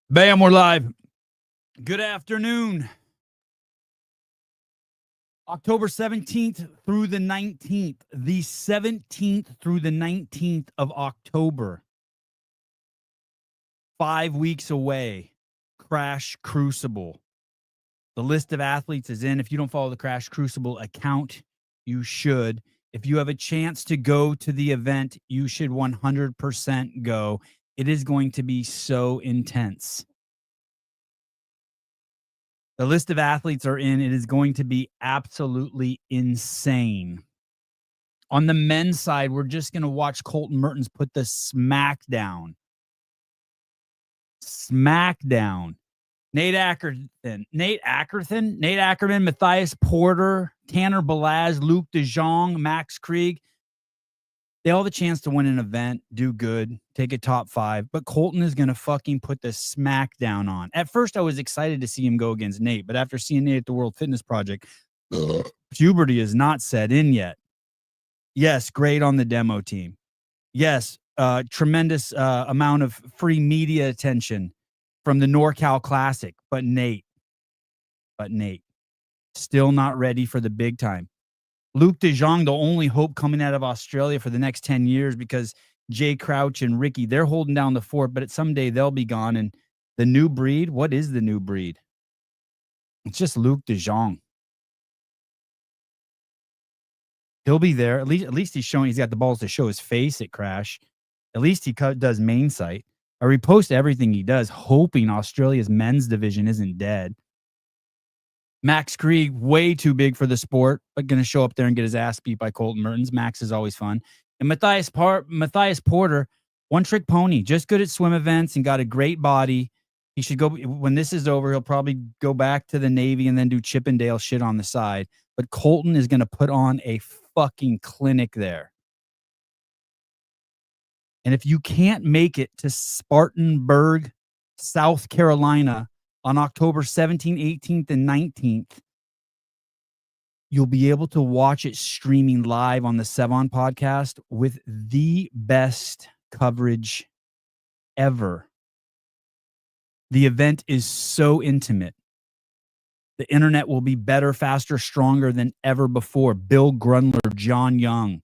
Bam, we're live. Good afternoon. October 17th through the 19th. The 17th through the 19th of October. 5 weeks away. Crash Crucible. The list of athletes is in. If you don't follow the Crash Crucible account, you should. If you have a chance to go to the event, you should 100% go. It is going to be so intense. The list of athletes are in. It is going to be absolutely insane. On the men's side, we're just going to watch Colton Mertens put the smack down. Nate Ackerman, Matthias Porter, Tanner Balaz, Luke De Jong, Max Krieg. They all have a chance to win an event, do good, take a top 5. But Colton is going to fucking put the smack down on. At first, I was excited to see him go against Nate. But after seeing Nate at the World Fitness Project, puberty is not set in yet. Yes, great on the demo team. Yes, tremendous amount of free media attention from the NorCal Classic. But Nate, still not ready for the big time. Luke De Jong, the only hope coming out of Australia for the next 10 years because Jay Crouch and Ricky, they're holding down the fort, but someday they'll be gone. And the new breed, what is the new breed? It's just Luke De Jong. He'll be there. At least he's showing he's got the balls to show his face at Crash. At least he does main site. I repost everything he does, hoping Australia's men's division isn't dead. Max Krieg, way too big for the sport, but going to show up there and get his ass beat by Colton Mertens. Max is always fun. And Matthias Porter, one-trick pony, just good at swim events and got a great body. He should go, when this is over, he'll probably go back to the Navy and then do Chippendale shit on the side. But Colton is going to put on a fucking clinic there. And if you can't make it to Spartanburg, South Carolina, on October 17th, 18th, and 19th, you'll be able to watch it streaming live on the Sevon podcast with the best coverage ever. The event is so intimate. The internet will be better, faster, stronger than ever before. Bill Grundler, John Young.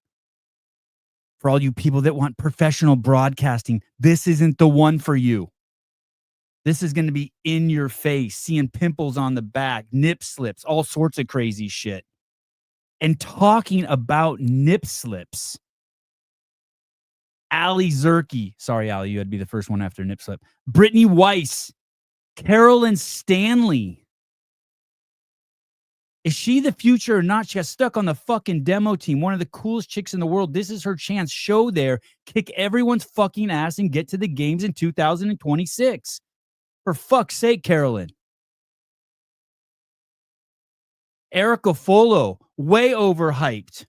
For all you people that want professional broadcasting, this isn't the one for you. This is going to be in your face, seeing pimples on the back, nip slips, all sorts of crazy shit. And talking about nip slips, Ali Zerke. Sorry, Ali, you had to be the first one after nip slip. Brittany Weiss, Carolyn Stanley. Is she the future or not? She got stuck on the fucking demo team. One of the coolest chicks in the world. This is her chance. Show there, kick everyone's fucking ass and get to the games in 2026. For fuck's sake, Carolyn. Erica Folo, way overhyped.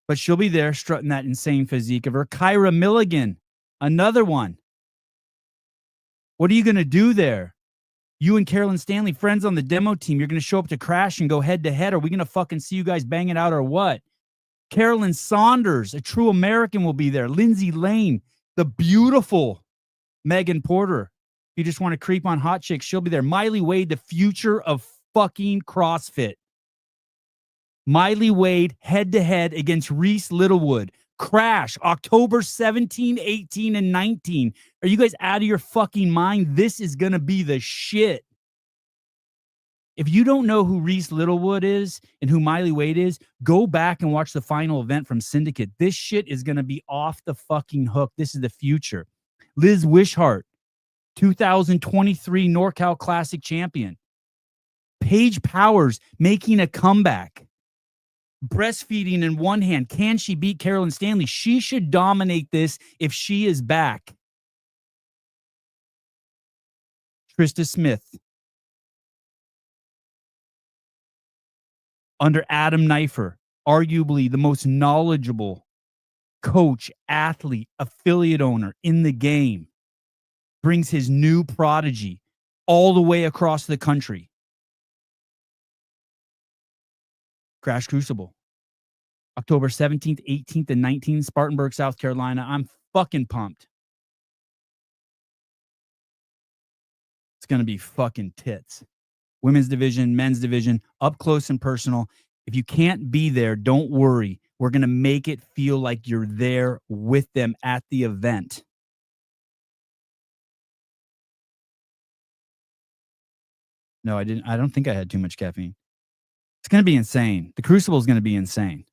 But she'll be there strutting that insane physique of her. Kyra Milligan, another one. What are you going to do there? You and Carolyn Stanley, friends on the demo team, you're going to show up to Crash and go head to head. Are we going to fucking see you guys bang it out or what? Carolyn Saunders, a true American, will be there. Lindsay Lane, the beautiful Megan Porter. If you just want to creep on hot chicks, she'll be there. Miley Wade, the future of fucking CrossFit. Miley Wade head-to-head against Reese Littlewood. Crash, October 17, 18, and 19. Are you guys out of your fucking mind? This is going to be the shit. If you don't know who Reese Littlewood is and who Miley Wade is, go back and watch the final event from Syndicate. This shit is going to be off the fucking hook. This is the future. Liz Wishart, 2023 NorCal Classic champion. Paige Powers making a comeback. Breastfeeding in one hand. Can she beat Carolyn Stanley? She should dominate this if she is back. Trista Smith. Under Adam Knifer, arguably the most knowledgeable coach, athlete, affiliate owner in the game, brings his new prodigy all the way across the country. Crash Crucible. October 17th, 18th, and 19th, Spartanburg, South Carolina. I'm fucking pumped. going to be fucking tits. Women's division, men's division, up close and personal. If you can't be there, don't worry. We're going to make it feel like you're there with them at the event. No, I didn't. I don't think I had too much caffeine. It's going to be insane. The Crucible is going to be insane.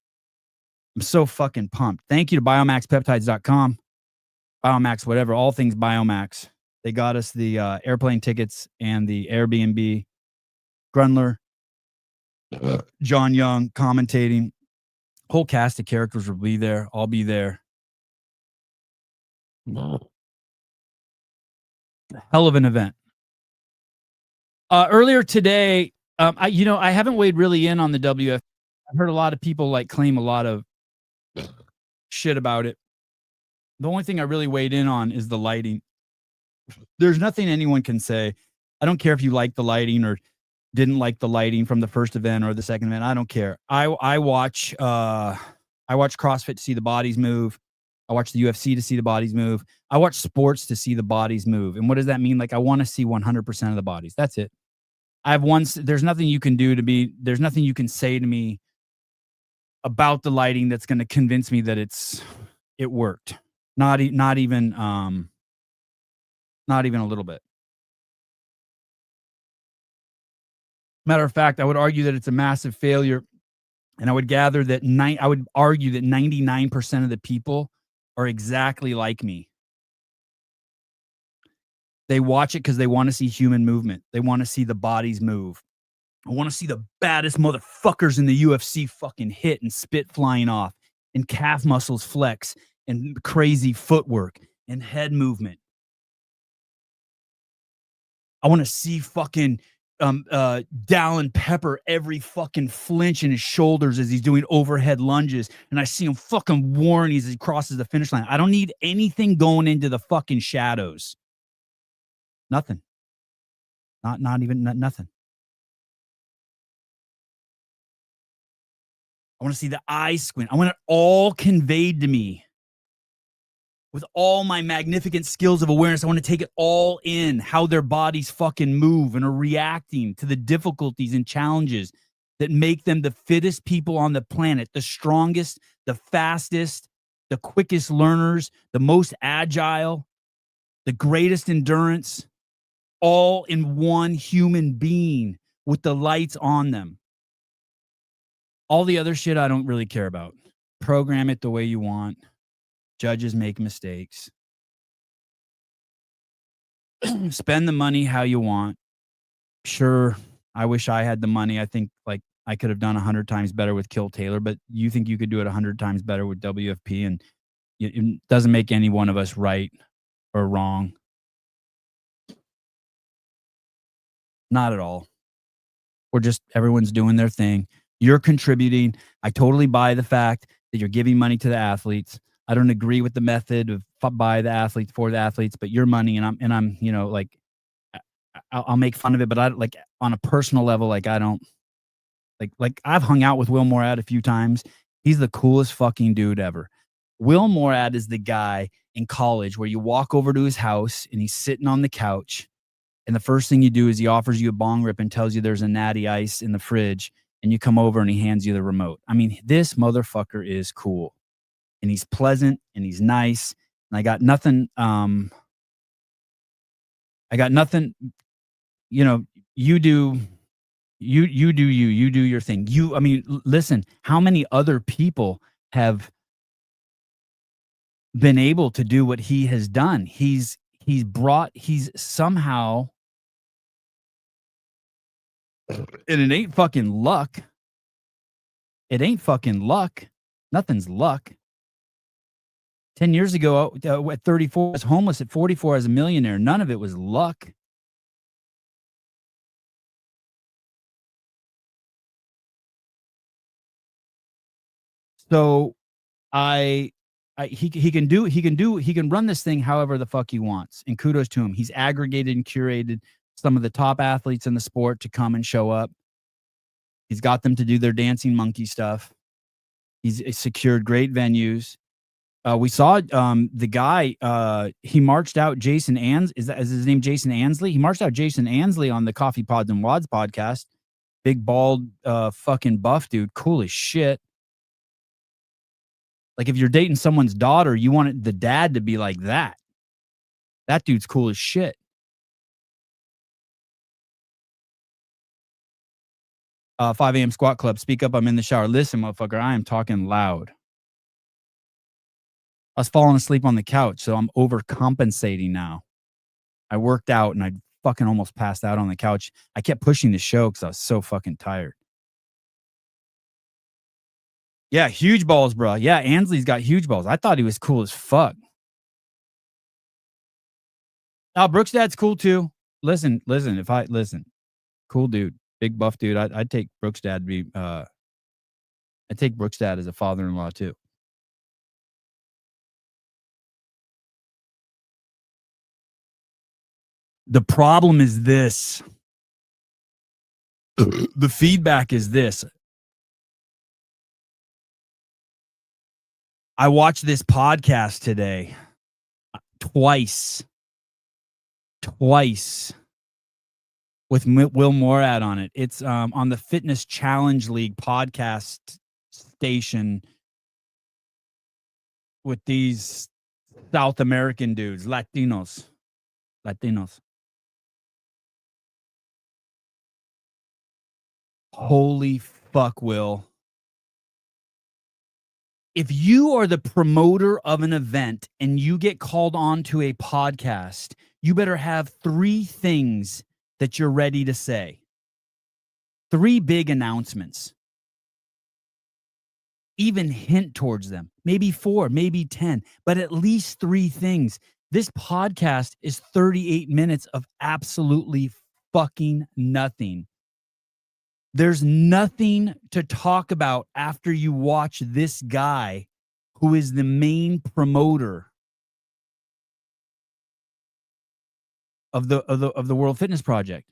I'm so fucking pumped. Thank you to biomaxpeptides.com. Biomax, whatever, all things Biomax. They got us the airplane tickets and the Airbnb. Grunler, John Young commentating. Whole cast of characters will be there. I'll be there. Hell of an event. Earlier today, I haven't weighed really in on the WF. I've heard a lot of people like claim a lot of shit about it. The only thing I really weighed in on is the lighting. There's nothing anyone can say. I don't care if you like the lighting or didn't like the lighting from the first event or the second event. I don't care. I watch CrossFit to see the bodies move. I watch the UFC to see the bodies move. I watch sports to see the bodies move. And what does that mean? Like, I want to see 100% of the bodies. That's it. There's nothing you can do there's nothing you can say to me about the lighting that's going to convince me that it worked. Not even a little bit. Matter of fact, I would argue that it's a massive failure, and I would argue that 99% of the people are exactly like me. They watch it because they want to see human movement. They want to see the bodies move. I want to see the baddest motherfuckers in the UFC fucking hit and spit flying off, and calf muscles flex, and crazy footwork and head movement. I want to see fucking Dallin Pepper every fucking flinch in his shoulders as he's doing overhead lunges, and I see him fucking warring as he crosses the finish line. I don't need anything going into the fucking shadows. Nothing. Not even nothing. I want to see the eyes squint. I want it all conveyed to me. With all my magnificent skills of awareness, I want to take it all in, how their bodies fucking move and are reacting to the difficulties and challenges that make them the fittest people on the planet, the strongest, the fastest, the quickest learners, the most agile, the greatest endurance, all in one human being with the lights on them. All the other shit I don't really care about. Program it the way you want. Judges make mistakes. Spend the money how you want. Sure, I wish I had the money. I think like I could have done 100 times better with Kill Taylor, but you think you could do it 100 times better with WFP, and it doesn't make any one of us right or wrong. Not at all. Or just everyone's doing their thing. You're contributing. I totally buy the fact that you're giving money to the athletes. I don't agree with the method of by the athletes for the athletes, but your money, and I'm like, I'll make fun of it, but I like on a personal level, like I don't like I've hung out with Will Morad a few times. He's the coolest fucking dude ever. Will Morad is the guy in college where you walk over to his house and he's sitting on the couch, and the first thing you do is he offers you a bong rip and tells you there's a natty ice in the fridge, and you come over and he hands you the remote. I mean, this motherfucker is cool. And he's pleasant and he's nice. And I got nothing, you do your thing. Listen, how many other people have been able to do what he has done? He's somehow, and it ain't fucking luck. It ain't fucking luck. Nothing's luck. 10 years ago, at 34, I was homeless. At 44, I was a millionaire. None of it was luck. So he can run this thing however the fuck he wants. And kudos to him. He's aggregated and curated some of the top athletes in the sport to come and show up. He's got them to do their dancing monkey stuff. He's secured great venues. We saw the guy. He marched out Jason is his name Jason Ansley? He marched out Jason Ansley on the Coffee Pods and Wads podcast. Big bald fucking buff dude, cool as shit. Like if you're dating someone's daughter, you want the dad to be like that. That dude's cool as shit. Uh, 5 a.m. squat club. Speak up. I'm in the shower. Listen, motherfucker, I am talking loud. I was falling asleep on the couch, so I'm overcompensating now. I worked out and I fucking almost passed out on the couch. I kept pushing the show because I was so fucking tired. Yeah, huge balls, bro. Yeah, Ansley's got huge balls. I thought he was cool as fuck. Brooks' dad's cool too. Listen. Cool dude, big buff dude. I'd take Brooks' dad to be. I'd take Brooks' dad as a father-in-law too. The problem is this. The feedback is this. I watched this podcast today twice with Will Morad on it. It's on the Fitness Challenge League podcast station with these South American dudes, Latinos. Holy fuck, Will. If you are the promoter of an event and you get called on to a podcast, you better have 3 things that you're ready to say. 3 big announcements. Even hint towards them. Maybe 4, maybe 10, but at least 3 things. This podcast is 38 minutes of absolutely fucking nothing. There's nothing to talk about after you watch this guy who is the main promoter of the World Fitness Project.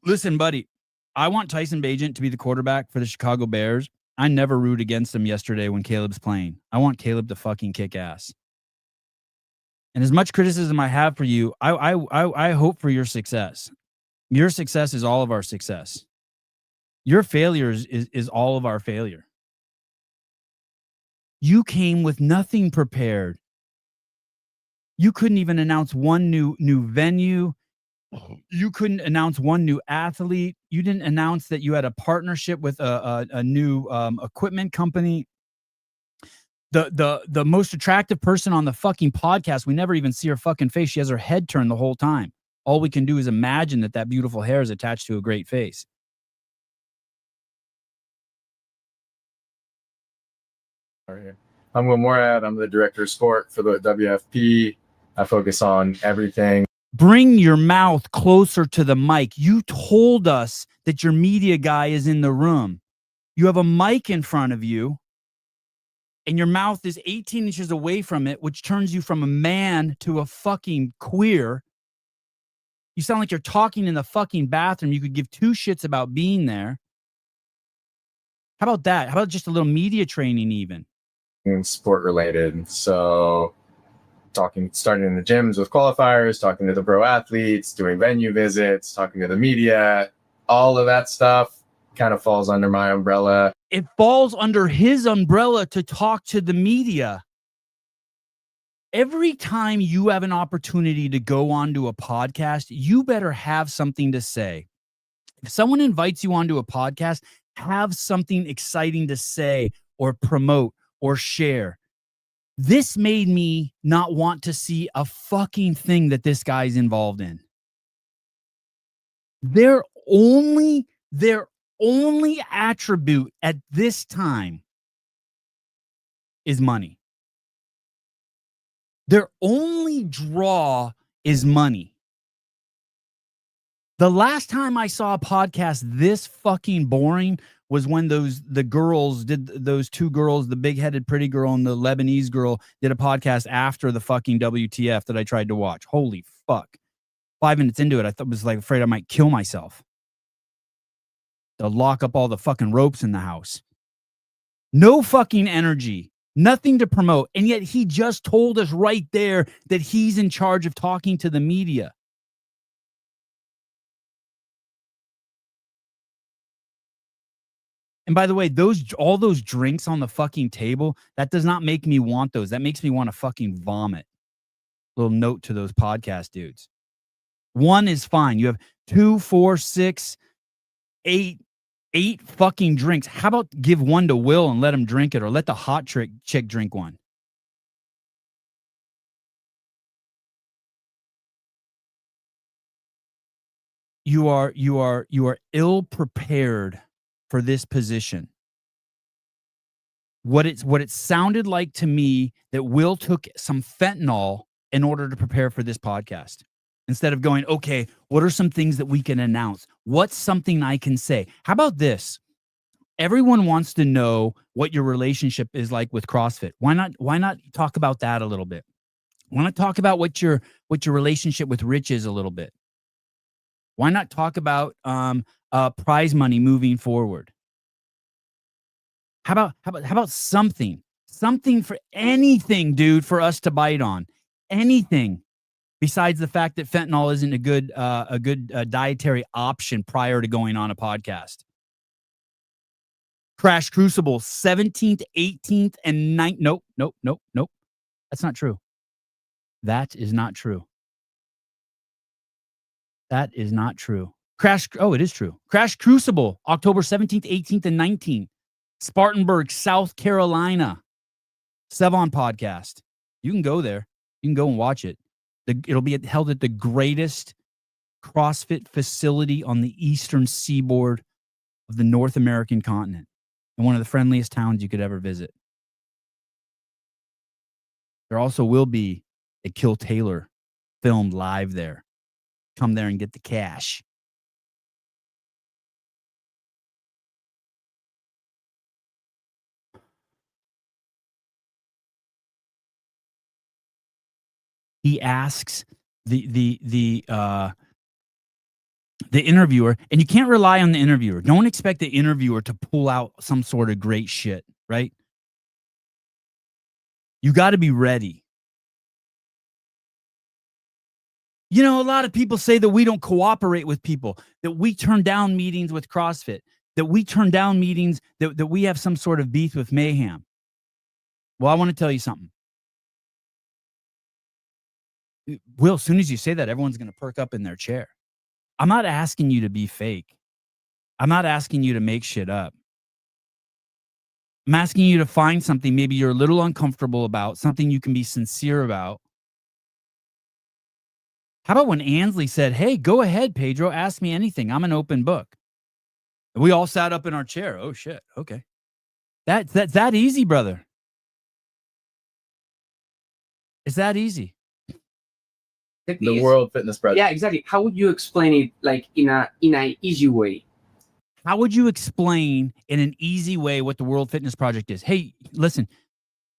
Listen, buddy, I want Tyson Bagent to be the quarterback for the Chicago Bears. I never root against him yesterday when Caleb's playing. I want Caleb to fucking kick ass. And as much criticism I have for you, I hope for your success. Your success is all of our success. Your failure is all of our failure. You came with nothing prepared. You couldn't even announce one new venue. You couldn't announce one new athlete. You didn't announce that you had a partnership with a new equipment company. The most attractive person on the fucking podcast, we never even see her fucking face. She has her head turned the whole time. All we can do is imagine that beautiful hair is attached to a great face. I'm Will Morad. I'm the director of sport for the WFP. I focus on everything. Bring your mouth closer to the mic. You told us that your media guy is in the room. You have a mic in front of you, and your mouth is 18 inches away from it, which turns you from a man to a fucking queer. You sound like you're talking in the fucking bathroom. You could give 2 shits about being there. How about that? How about just a little media training even? Sport related. So starting in the gyms with qualifiers, talking to the pro athletes, doing venue visits, talking to the media, all of that stuff kind of falls under my umbrella. It falls under his umbrella to talk to the media. Every time you have an opportunity to go onto a podcast, you better have something to say. If someone invites you onto a podcast, have something exciting to say or promote or share. This made me not want to see a fucking thing that this guy's involved in. Their only attribute at this time is money. Their only draw is money. The last time I saw a podcast this fucking boring was when those 2 girls, the big-headed pretty girl and the Lebanese girl, did a podcast after the fucking WTF that I tried to watch. Holy fuck. 5 minutes into it, I was like afraid I might kill myself. They'll lock up all the fucking ropes in the house. No fucking energy. Nothing to promote. And yet he just told us right there that he's in charge of talking to the media. And by the way, all those drinks on the fucking table, that does not make me want those. That makes me want to fucking vomit. Little note to those podcast dudes. One is fine. You have 2, 4, 6, 8 fucking drinks. How about give one to Will and let him drink it, or let the hot chick drink one? You are ill prepared for this position. What it sounded like to me that Will took some fentanyl in order to prepare for this podcast. Instead of going, okay, what are some things that we can announce? What's something I can say? How about this? Everyone wants to know what your relationship is like with CrossFit. Why not talk about that a little bit? Why not talk about what your relationship with Rich is a little bit? Why not talk about prize money moving forward? How about something for anything, dude, for us to bite on? Anything besides the fact that fentanyl isn't a good dietary option prior to going on a podcast. Crash Crucible 17th, 18th, and 9th. Nope. That's not true. That is not true. That is not true. It is true. Crash Crucible, October 17th, 18th, and 19th. Spartanburg, South Carolina. Sevon podcast. You can go there. You can go and watch it. It'll be held at the greatest CrossFit facility on the eastern seaboard of the North American continent, and one of the friendliest towns you could ever visit. There also will be a Kill Taylor filmed live there. Come there and get the cash. He asks the interviewer, and you can't rely on the interviewer. Don't expect the interviewer to pull out some sort of great shit, right? You got to be ready. You know, a lot of people say that we don't cooperate with people, that we turn down meetings with CrossFit, that we turn down meetings, that we have some sort of beef with Mayhem. Well, I want to tell you something. Will, as soon as you say that, everyone's going to perk up in their chair. I'm not asking you to be fake. I'm not asking you to make shit up. I'm asking you to find something maybe you're a little uncomfortable about, something you can be sincere about. How about when Ansley said, hey, go ahead, Pedro, ask me anything. I'm an open book. And we all sat up in our chair. Oh, shit. Okay. That's that easy, brother. It's that easy. The World Fitness Project. Yeah, exactly. How would you explain it, like in an easy way? How would you explain in an easy way what the World Fitness Project is? Hey, listen,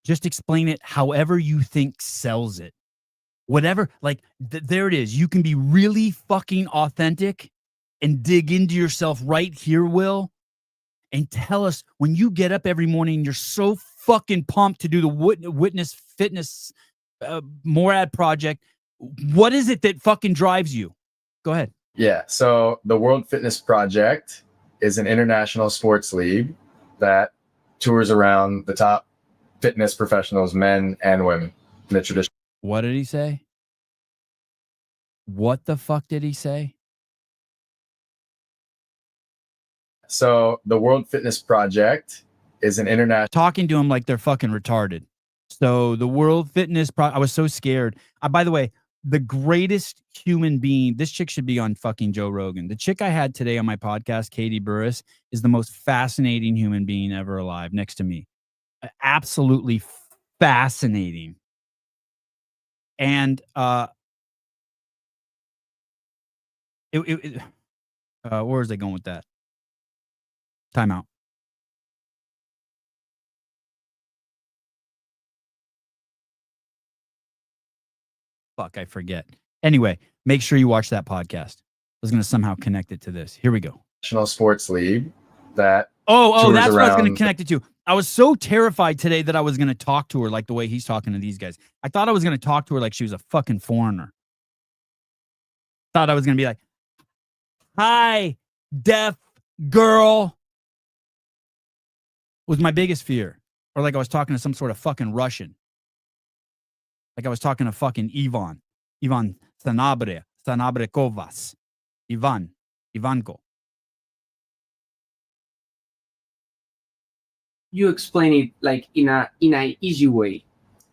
just explain it however you think sells it. Whatever, like, there it is. You can be really fucking authentic and dig into yourself right here, Will, and tell us when you get up every morning, you're so fucking pumped to do the Witness Fitness Morad project. What is it that fucking drives you? Go ahead. Yeah, so the World Fitness Project is an international sports league that tours around the top fitness professionals, men and women, in the traditional. What did he say? What the fuck did he say? So the World Fitness Project is an international. Talking to him like they're fucking retarded. So the World Fitness I was so scared. By the way, the greatest human being, this chick should be on fucking Joe Rogan. The chick I had today on my podcast, Katie Burris, is the most fascinating human being ever alive next to me. Absolutely fascinating. And where is they going with that? Timeout. Fuck, I forget. Anyway, make sure you watch that podcast. I was going to somehow connect it to this. Here we go. National Sports League that Oh, tours that's what I was going to around. connect it to. I was so terrified today that I was going to talk to her like the way he's talking to these guys. I thought I was going to talk to her like she was a fucking foreigner. Thought I was going to be like, "Hi, deaf girl." Was my biggest fear. Or like I was talking to some sort of fucking Russian. Like I was talking to fucking Ivan Sanabrekovas, Ivanko. You explain it like in a easy way.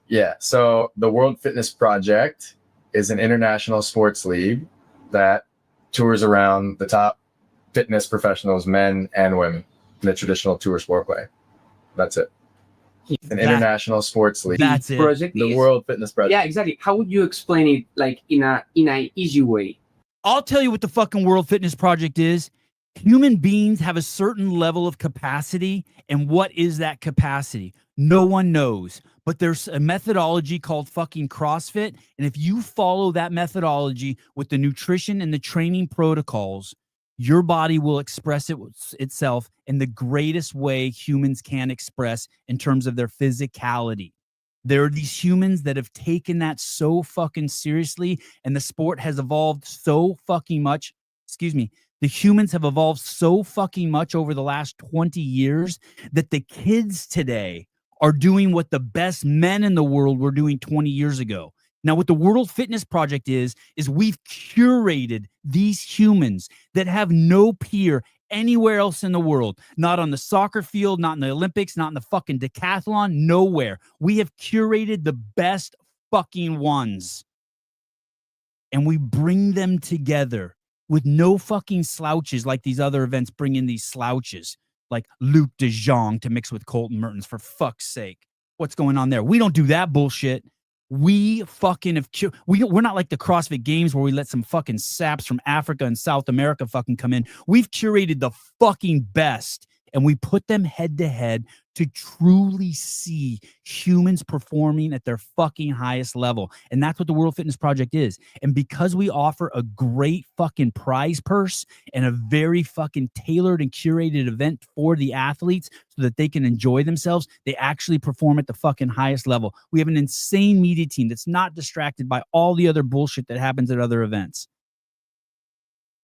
Yeah. So the World Fitness Project is an international sports league that tours around the top fitness professionals, men and women, in the traditional tour sport way. That's it. An international sports league. That's it. Project The is, World Fitness Project. yeah, exactly. How would you explain it like in a easy way? I'll tell you what the fucking World Fitness Project is. Human beings have a certain level of capacity, and what is that capacity? No one knows. But there's a methodology called fucking CrossFit, and if you follow that methodology with the nutrition and the training protocols, your body will express itself in the greatest way humans can express in terms of their physicality. There are these humans that have taken that so fucking seriously, and the sport has evolved so fucking much. Excuse me. The humans have evolved so fucking much over the last 20 years that the kids today are doing what the best men in the world were doing 20 years ago. Now, what the World Fitness Project is we've curated these humans that have no peer anywhere else in the world, not on the soccer field, not in the Olympics, not in the fucking decathlon, nowhere. We have curated the best fucking ones, and we bring them together with no fucking slouches like these other events bring in these slouches like Luke de Jong to mix with Colton Mertens, for fuck's sake. What's going on there? We don't do that bullshit. We fucking have we're not like the CrossFit Games where we let some fucking saps from Africa and South America fucking come in. We've curated the fucking best, and we put them head to head to truly see humans performing at their fucking highest level. And that's what the World Fitness Project is. And because we offer a great fucking prize purse and a very fucking tailored and curated event for the athletes so that they can enjoy themselves, they actually perform at the fucking highest level. We have an insane media team that's not distracted by all the other bullshit that happens at other events.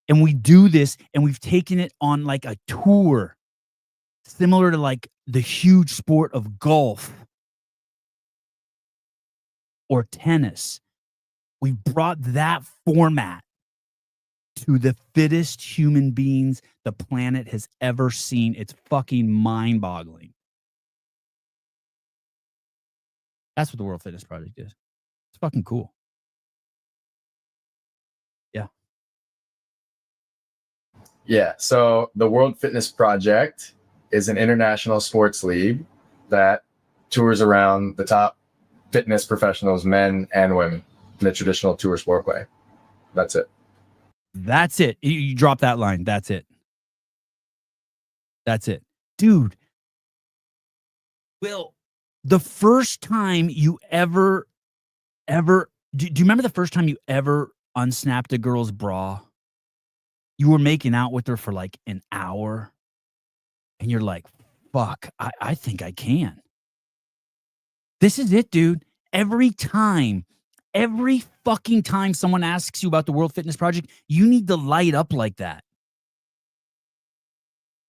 And we do this, and we've taken it on like a tour, similar to like the huge sport of golf or tennis. We brought that format to the fittest human beings the planet has ever seen. It's fucking mind-boggling. That's what the World Fitness Project is. It's fucking cool. Yeah. Yeah. So the World Fitness Project is an international sports league that tours around the top fitness professionals, men and women, in the traditional tour sport way. That's it. That's it. You drop that line. That's it. That's it. Dude. Will, the first time you ever, do you remember the first time you ever unsnapped a girl's bra? You were making out with her for like an hour, and you're like, fuck, I think I can. This is it, dude. Every fucking time someone asks you about the World Fitness Project, you need to light up like that.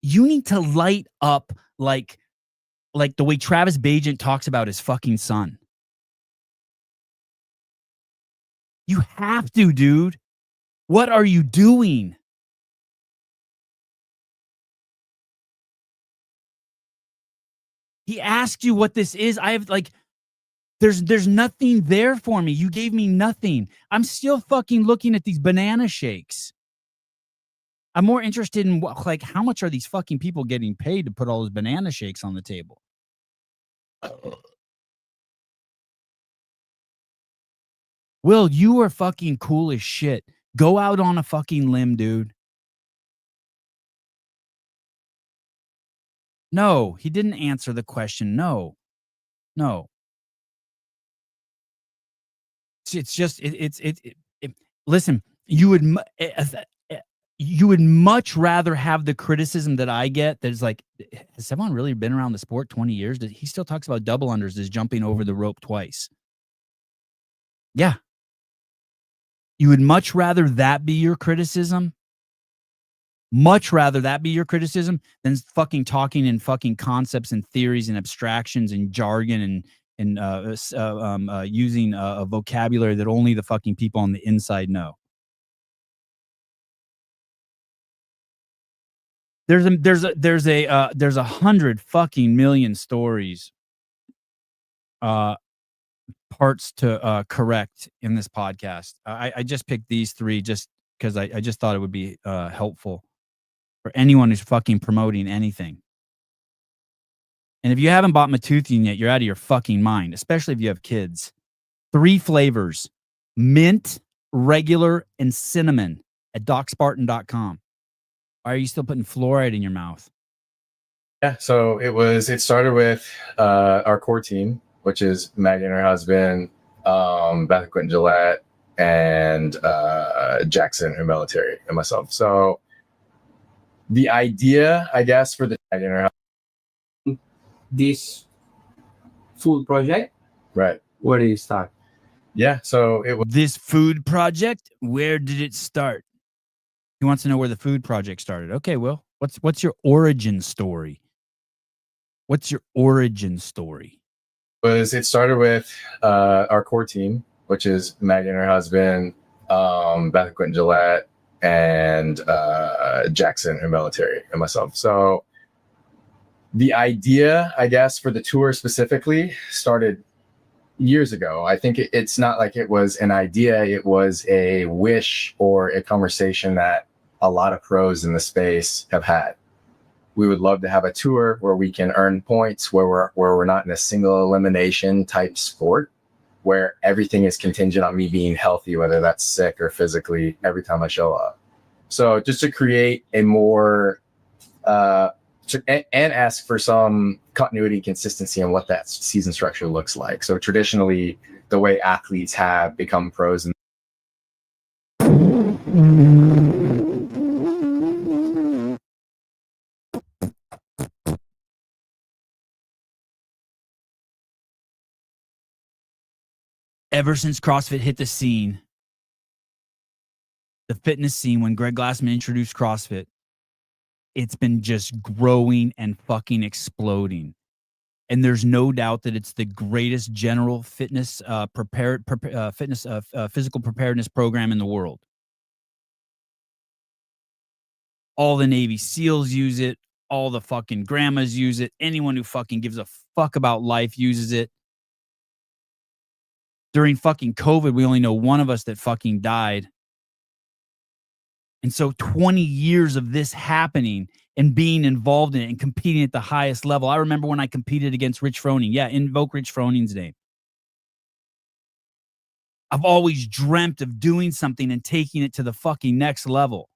You need to light up like the way Travis Bajent talks about his fucking son. You have to, dude. What are you doing? He asked you what this is. I have like, there's nothing there for me. You gave me nothing. I'm still fucking looking at these banana shakes. I'm more interested in like, how much are these fucking people getting paid to put all those banana shakes on the table? Will, you are fucking cool as shit. Go out on a fucking limb, dude. No, he didn't answer the question. No. It's just, listen, you would, you would much rather have the criticism that I get that is like, has someone really been around the sport 20 years? He still talks about double unders as jumping over the rope twice. Yeah. You would much rather that be your criticism? Much rather that be your criticism than fucking talking in fucking concepts and theories and abstractions and jargon and using a vocabulary that only the fucking people on the inside know. There's 100 fucking million stories, parts to correct in this podcast. I just picked these three just because I just thought it would be helpful for anyone who's fucking promoting anything. And if you haven't bought Matoothian yet, you're out of your fucking mind, especially if you have kids. 3 flavors: mint, regular, and cinnamon at DocSpartan.com. Why are you still putting fluoride in your mouth? Yeah, so it started with our core team, which is Maggie and her husband, Beth and Quentin Gillette, and Jackson, her military, and myself. So the idea, I guess, for the Maggie and her husband, this food project, right? Where did it start? Yeah, so it was This food project, where did it start? He wants to know where the food project started. Okay, Will, what's your origin story? What's your origin story? it started with our core team, which is Maggie and her husband, Beth and Quentin Gillette, and Jackson, her military, and myself. So the idea, I guess, for the tour specifically started years ago. I think it's not like it was an idea, it was a wish or a conversation that a lot of pros in the space have had. We would love to have a tour where we can earn points, where we're not in a single elimination type sport, where everything is contingent on me being healthy, whether that's sick or physically, every time I show up. So just to create a more and ask for some continuity and consistency on what that season structure looks like. So traditionally, the way athletes have become pros and Ever since CrossFit hit the scene, the fitness scene, when Greg Glassman introduced CrossFit, it's been just growing and fucking exploding. And there's no doubt that it's the greatest general fitness physical preparedness program in the world. All the Navy SEALs use it. All the fucking grandmas use it. Anyone who fucking gives a fuck about life uses it. During fucking COVID, we only know one of us that fucking died. And so 20 years of this happening and being involved in it and competing at the highest level. I remember when I competed against Rich Froning. Yeah, invoke Rich Froning's name. I've always dreamt of doing something and taking it to the fucking next level.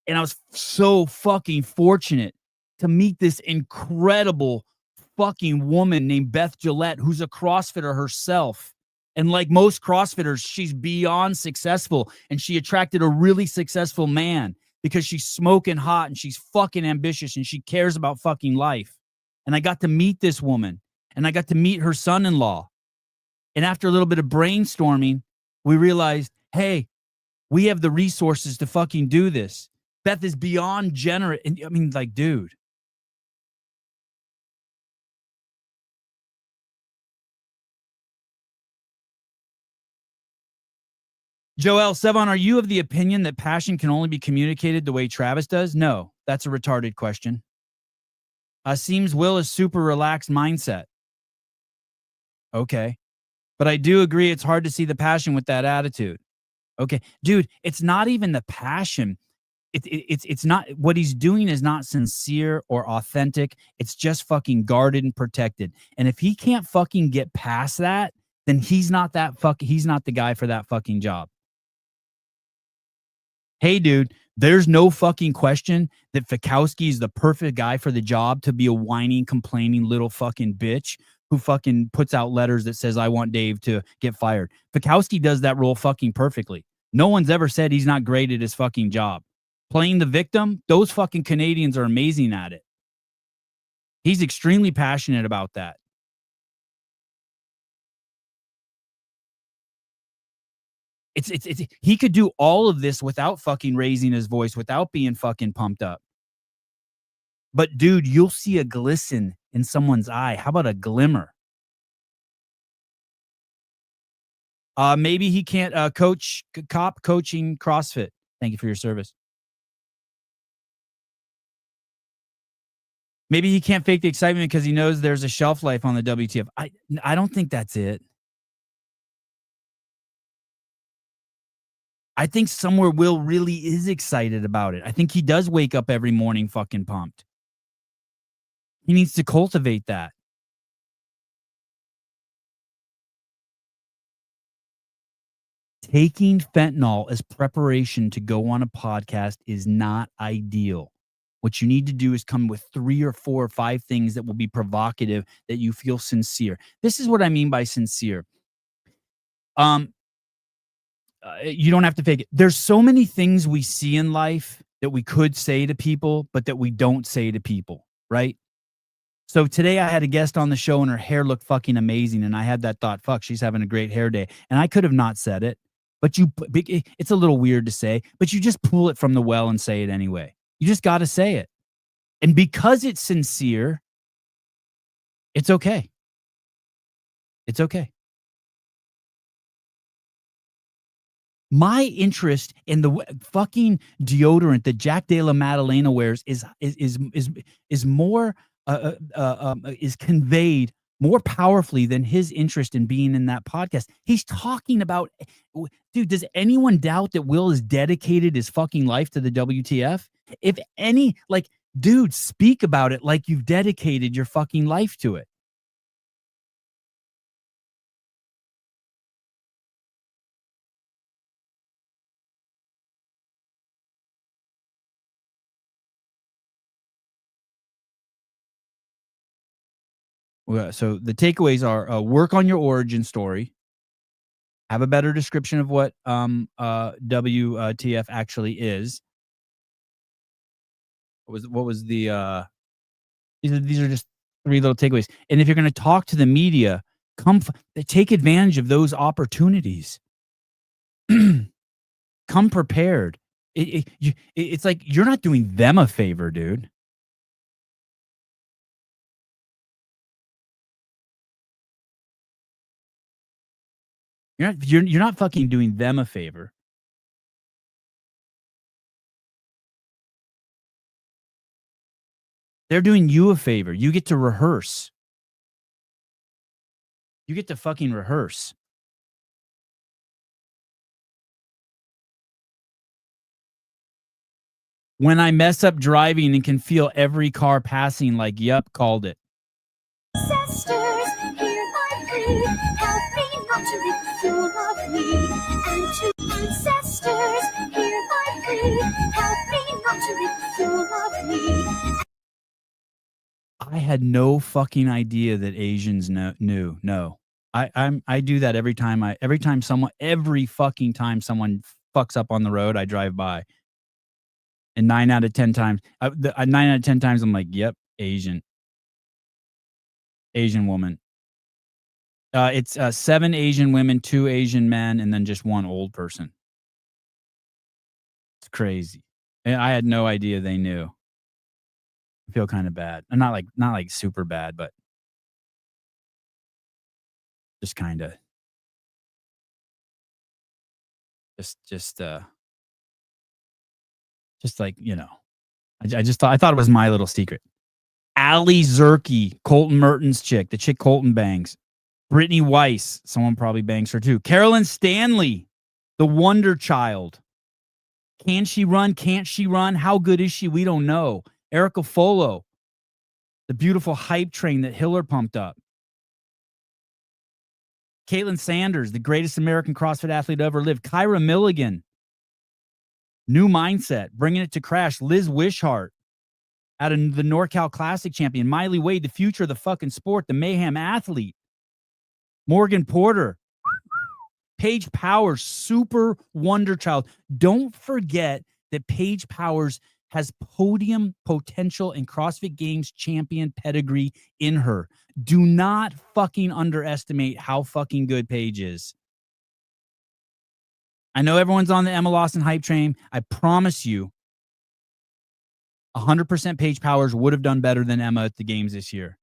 And I was so fucking fortunate to meet this incredible fucking woman named Beth Gillette, who's a CrossFitter herself. And like most CrossFitters, she's beyond successful. And she attracted a really successful man because she's smoking hot and she's fucking ambitious and she cares about fucking life. And I got to meet this woman and I got to meet her son-in-law. And after a little bit of brainstorming, we realized, hey, we have the resources to fucking do this. Beth is beyond generous. And I mean, like, dude. Joel Sevon, are you of the opinion that passion can only be communicated the way Travis does? No, that's a retarded question. Seems Will is super relaxed mindset. Okay. But I do agree it's hard to see the passion with that attitude. Okay. Dude, it's not even the passion. It's not, what he's doing is not sincere or authentic. It's just fucking guarded and protected. And if he can't fucking get past that, then he's not the guy for that fucking job. Hey, dude, there's no fucking question that Fikowski is the perfect guy for the job to be a whining, complaining little fucking bitch who fucking puts out letters that says, I want Dave to get fired. Fikowski does that role fucking perfectly. No one's ever said he's not great at his fucking job. Playing the victim, those fucking Canadians are amazing at it. He's extremely passionate about that. He could do all of this without fucking raising his voice, without being fucking pumped up. But dude, you'll see a glisten in someone's eye. How about a glimmer? Maybe he can't coach cop coaching CrossFit. Thank you for your service. Maybe he can't fake the excitement because he knows there's a shelf life on the WTF. I don't think that's it. I think somewhere Will really is excited about it. I think he does wake up every morning fucking pumped. He needs to cultivate that. Taking fentanyl as preparation to go on a podcast is not ideal. What you need to do is come with 3 or 4 or 5 things that will be provocative, that you feel sincere. This is what I mean by sincere. You don't have to fake it. There's so many things we see in life that we could say to people, but that we don't say to people, right? So today I had a guest on the show and her hair looked fucking amazing. And I had that thought, fuck, she's having a great hair day. And I could have not said it, but it's a little weird to say, but you just pull it from the well and say it anyway. You just got to say it. And because it's sincere, it's okay. It's okay. My interest in the fucking deodorant that Jack de la Maddalena wears is more is conveyed more powerfully than his interest in being in that podcast. He's talking about, dude, does anyone doubt that Will has dedicated his fucking life to the WTF? If any, like, dude, speak about it like you've dedicated your fucking life to it. So the takeaways are work on your origin story. Have a better description of what WTF actually is. What was the these are just 3 little takeaways. And if you're going to talk to the media, take advantage of those opportunities. Come prepared. It's like you're not doing them a favor, dude. You're not fucking doing them a favor. They're doing you a favor. You get to rehearse. You get to fucking rehearse. When I mess up driving and can feel every car passing, like, yep, called it. Ancestors, hear my plea. Help me not to be full of me. And to ancestors, hear my plea. Help me not to be full of me. I had no fucking idea that Asians knew. No. I do that every fucking time someone fucks up on the road, I drive by. And 9 out of 10 times, 9 out of 10 times, I'm like, yep, Asian woman. It's 7 Asian women, 2 Asian men, and then just 1 old person. It's crazy. And I had no idea they knew. I feel kind of bad. Not like super bad, but just kind of. Just like, you know, I thought it was my little secret. Ali Zerke, Colton Mertens chick, the chick Colton bangs. Brittany Weiss, someone probably bangs her too. Carolyn Stanley, the wonder child. Can she run? Can't she run? How good is she? We don't know. Erica Folo, the beautiful hype train that Hiller pumped up. Caitlin Sanders, the greatest American CrossFit athlete to ever live. Kyra Milligan, new mindset, bringing it to crash. Liz Wishart, out of the NorCal Classic champion. Miley Wade, the future of the fucking sport, the mayhem athlete. Morgan Porter. Paige Powers, super wonder child. Don't forget that Paige Powers has podium potential and CrossFit Games champion pedigree in her. Do not fucking underestimate how fucking good Paige is. I know everyone's on the Emma Lawson hype train. I promise you, 100% Paige Powers would have done better than Emma at the games this year.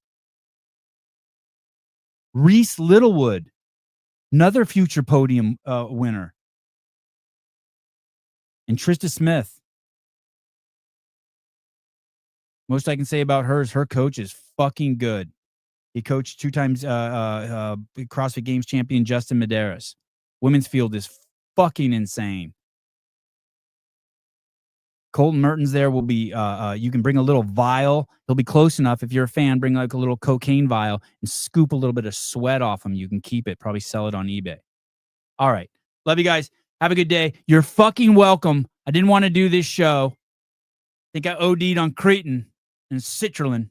Reese Littlewood, another future podium winner. And Trista Smith. Most I can say about her is her coach is fucking good. He coached 2 times CrossFit Games champion Justin Medeiros. Women's field is fucking insane. Colton Mertens there will be, you can bring a little vial. He'll be close enough. If you're a fan, bring like a little cocaine vial and scoop a little bit of sweat off him. You can keep it, probably sell it on eBay. All right. Love you guys. Have a good day. You're fucking welcome. I didn't want to do this show. I think I OD'd on creatine and citrulline.